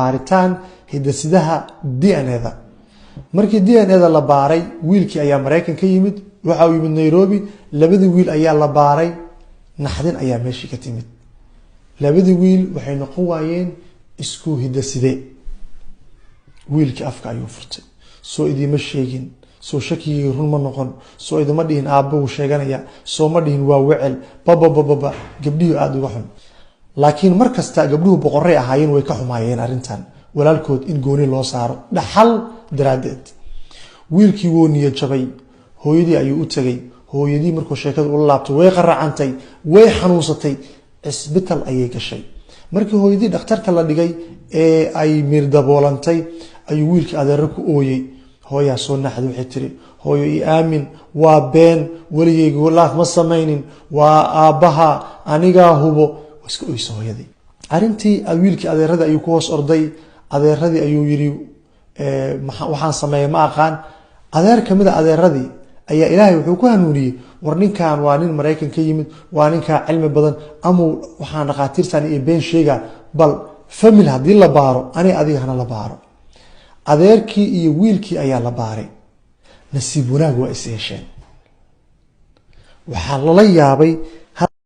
baaritaan hidasidaha DNA-da. markii DNA-da la baaray wiilkii ayaa Mareykan ka yimid, waxa uu yimid Nairobi, labadii wiil ayaa la baaray, naxdin ayaa meeshii ka timid. labadii wiil waxay noqon waayeen isku hidaside. wiilkii afka ayuu furtay, soo idima sheegin, soo shakigii run ma noqon, soo idima dhihin aabbo uu sheeganaya, soo ma dhihin waa wecel, baba gabdhihi aad uga xun. laakiin markasta gabdhuhu boqorray ahaayeen way ka xumaayeen arrintan walaalkood in gooni loo saaro dhaxal daraadeed. wiilkii wuu niyad jabay, hooyadii ayuu u tagay. hooyadii markuu sheekada ula laabtay way qaracantay, way xanuunsatay, isbitaal ayay gashay. markii hooyadii dhakhtarka la dhigay ee ay miir daboolantay ayuu wiilkii adeero ku ooyay. hooyaa soo naxday, waxay tiri hooyo ii aamin, waa been, weligeyga laaf ma samaynin, waa aabbaha, anigaa hubo. iska oyso hooyadii. arrintii wiilkii adeeradii ayuu ku hoos orday. adeeradii ayuu yiri waxaan sameeyay ma aqaan. adeer kamid ah adeeradii ayaa ilaahay wuxuu ku hanuuniyay, war ninkan waa nin Mareykan ka yimid, waa ninka cilmi badan, ama waxaan dhaqaatiirtan iyo been sheega, bal family hadii la baaro ani adiga hana la baaro. adeerkii iyo wiilkii ayaa la baaray. nasiib wanaag waa is yeesheen. waxaa lala yaabay